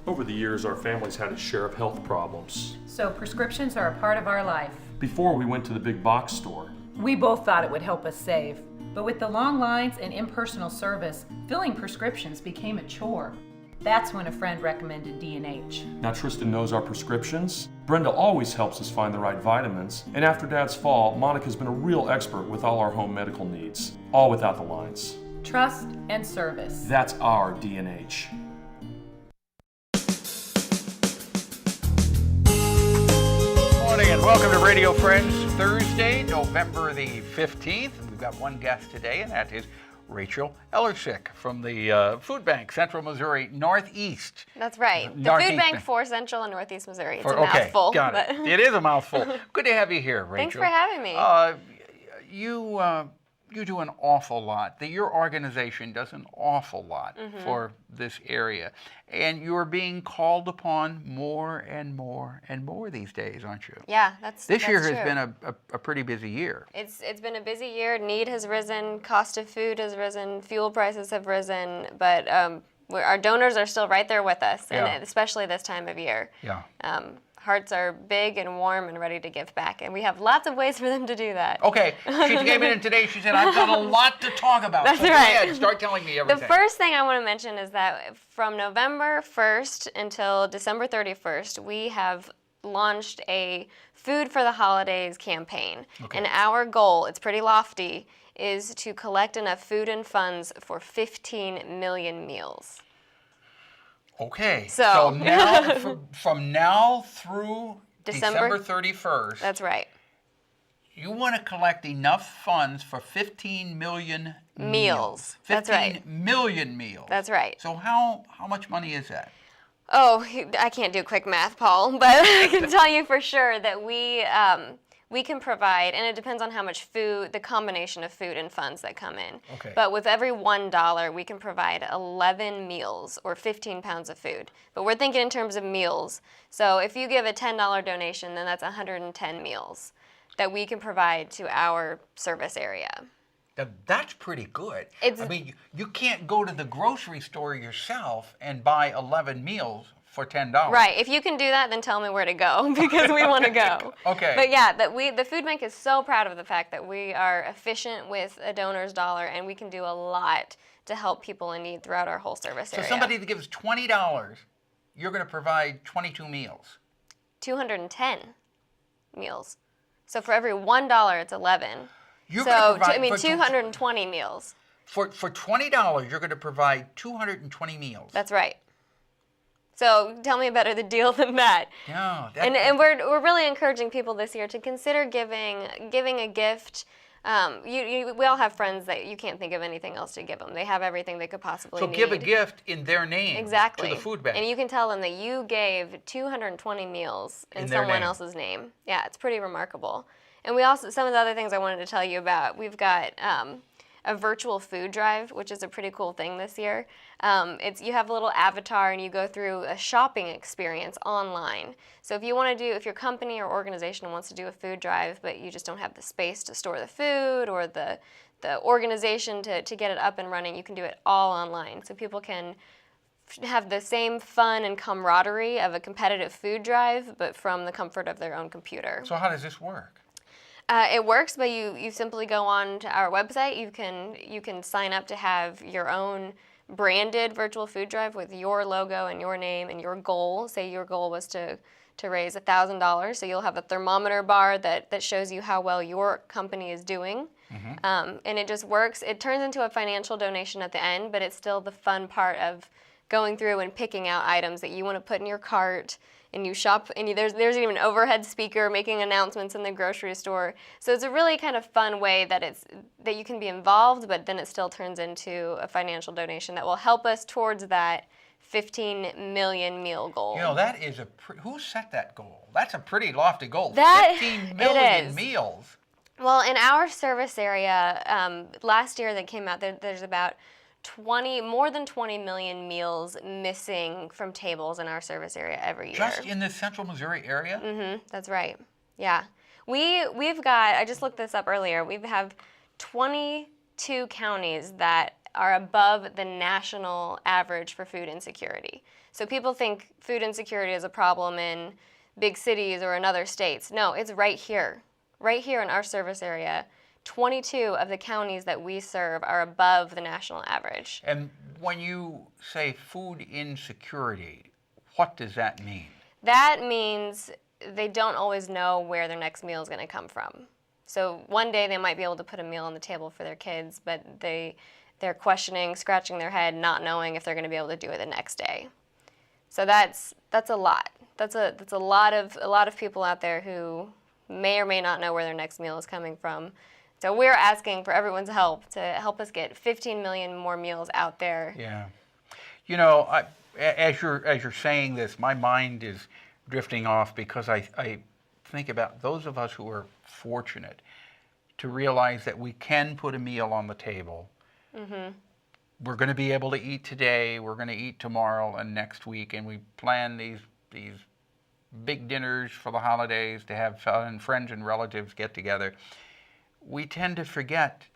Over the years, our family's had a share of health problems. So prescriptions are a part of our life. Before we went to the big box store. We both thought it would help us save. But with the long lines and impersonal service, filling prescriptions became a chore. That's when a friend recommended D&H. Now Tristan knows our prescriptions. Brenda always helps us find the right vitamins. And after Dad's fall, Monica's been a real expert with all our home medical needs. All without the lines. Trust and service. That's our D&H. Morning and welcome to Radio Friends, Thursday, November the 15th. We've got one guest today, and that is Rachel Ellersiecck from the Food Bank, Central Missouri Northeast. That's right. The Northeast Food Bank Bank. for Central and Northeast Missouri. It's a Okay, mouthful. got it. It is a mouthful. Good to have you here, Rachel. Thanks for having me. You do an awful lot. Your organization does an awful lot for this area. And you're being called upon more and more and more these days, aren't you? Yeah, This year has true. been a pretty busy year. It's been a busy year. Need has risen. Cost of food has risen. Fuel prices have risen. But our donors are still right there with us, and especially this time of year. Yeah. Hearts are big and warm and ready to give back, and we have lots of ways for them to do that. Okay, she came in today, she said, I've got a lot to talk about. That's so right. Go ahead, start telling me everything. The first thing I want to mention is that from November 1st until December 31st, we have launched a Food for the Holidays campaign. Okay. And our goal, it's pretty lofty, is to collect enough food and funds for 15 million meals. Okay, So now, from now through December 31st, That's right. you want to collect enough funds for 15 million Meals. That's right. 15 million meals. That's right. So how much money is that? Oh, I can't do quick math, Paul, but I can tell you for sure that we can provide, and it depends on how much food, the combination of food and funds that come in. Okay. But with every $1, we can provide 11 meals or 15 pounds of food. But we're thinking in terms of meals. So if you give a $10 donation, then that's 110 meals that we can provide to our service area. Now, that's pretty good. It's- I mean, you can't go to the grocery store yourself and buy 11 meals for $10. Right. If you can do that, then tell me where to go because we want to go. Okay. But yeah, the food bank is so proud of the fact that we are efficient with a donor's dollar, and we can do a lot to help people in need throughout our whole service area. So somebody that gives $20, you're going to provide 22 meals. 210 meals. So for every $1, it's 11. You're So gonna provide, I mean, for, 220 meals. For $20, you're going to provide 220 meals. That's right. So tell me a better the deal than that. Yeah, And we're really encouraging people this year to consider giving a gift. We all have friends that you can't think of anything else to give them. They have everything they could possibly need. So give a gift in their name Exactly. to the food bank. And you can tell them that you gave 220 meals in their someone name. else's name. Yeah, it's pretty remarkable. And we also, some of the other things I wanted to tell you about, we've got a virtual food drive, which is a pretty cool thing this year. You have a little avatar and you go through a shopping experience online. So if your company or organization wants to do a food drive, but you just don't have the space to store the food or the organization to get it up and running, you can do it all online. So people can have the same fun and camaraderie of a competitive food drive, but from the comfort of their own computer. So how does this work? It works, but you simply go on to our website. You can sign up to have your own branded virtual food drive with your logo and your name and your goal. Say your goal was to raise $1,000, so you'll have a thermometer bar that shows you how well your company is doing. And it just works. It turns into a financial donation at the end, but it's still the fun part of going through and picking out items that you want to put in your cart. And you shop, and there's even an overhead speaker making announcements in the grocery store. So it's a really kind of fun way that you can be involved, but then it still turns into a financial donation that will help us towards that 15 million meal goal. You know, that is who set that goal? That's a pretty lofty goal. That 15 it million is. meals. Well, in our service area, last year that came out, there's about more than 20 million meals missing from tables in our service area every year. Just in the Central Missouri area? Mm-hmm, that's right. Yeah. We've got, I just looked this up earlier, we have 22 counties that are above the national average for food insecurity. So people think food insecurity is a problem in big cities or in other states. No, it's right here in our service area. 22 of the counties that we serve are above the national average. And when you say food insecurity, what does that mean? That means they don't always know where their next meal is going to come from. So one day they might be able to put a meal on the table for their kids, but they're questioning, scratching their head, not knowing if they're going to be able to do it the next day. So that's a lot. That's a lot of people out there who may or may not know where their next meal is coming from. So we're asking for everyone's help to help us get 15 million more meals out there. Yeah. You know, as you're saying this, my mind is drifting off because I think about those of us who are fortunate to realize that we can put a meal on the table. Mm-hmm. We're going to be able to eat today, we're going to eat tomorrow and next week, and we plan these big dinners for the holidays to have fun, friends and relatives get together. We tend to forget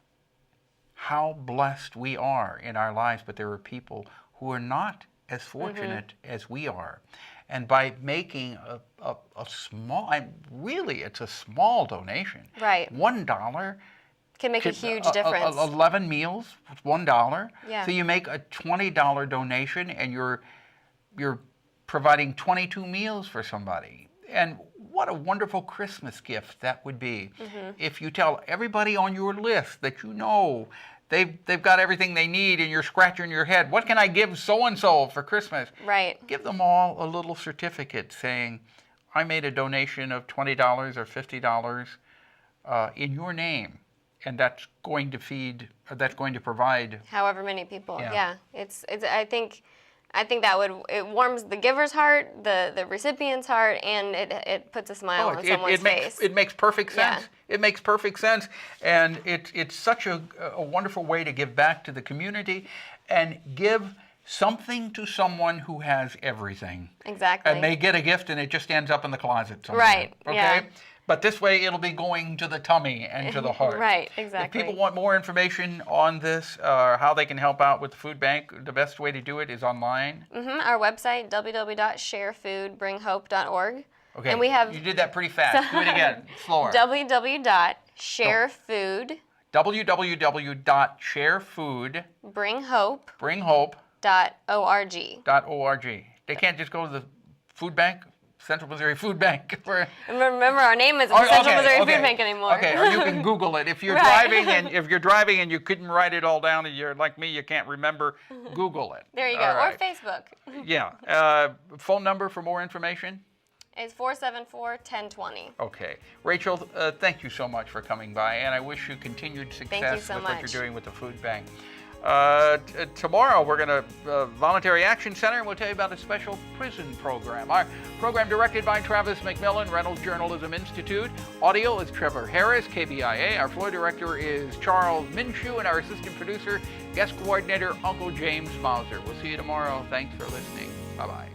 how blessed we are in our lives, but there are people who are not as fortunate as we are. And by making a small, really it's a small donation. Right. $1 can make a huge difference. 11 meals, $1. Yeah. So you make a $20 donation and you're providing 22 meals for somebody. And what a wonderful Christmas gift that would be if you tell everybody on your list that you know they've got everything they need and you're scratching your head. What can I give so-and-so for Christmas? Right. Give them all a little certificate saying, I made a donation of $20 or $50 in your name. And that's going to provide however many people. Yeah. It's I think that it warms the giver's heart, the recipient's heart, and it puts a smile on someone's face. It makes perfect sense. Yeah. It makes perfect sense, and it's such a wonderful way to give back to the community and give something to someone who has everything. Exactly. And they get a gift and it just ends up in the closet somewhere. Right. Okay. Yeah. But this way it'll be going to the tummy and to the heart. Right, exactly. If people want more information on this, or how they can help out with the food bank, the best way to do it is online. Our website, www.sharefoodbringhope.org. Okay, and we have you did that pretty fast. Do it again, slower. www.sharefoodbringhope.org. They can't just go to the food bank, Central Missouri Food Bank. Remember, our name isn't Central Missouri Food Bank anymore. Okay, or you can Google it. If you're driving and you couldn't write it all down, and you're like me, you can't remember, Google it. There you go, right. or Facebook. Yeah. Phone number for more information? It's 474-1020. Okay. Rachel, thank you so much for coming by, and I wish you continued success with what you're doing with the food bank. Tomorrow we're going to Voluntary Action Center, and we'll tell you about a special prison program. Our program directed by Travis McMillan, Reynolds Journalism Institute. Audio is Trevor Harris, KBIA. Our floor director is Charles Minshew, and our assistant producer, guest coordinator, Uncle James Mauser. We'll see you tomorrow. Thanks for listening. Bye-bye.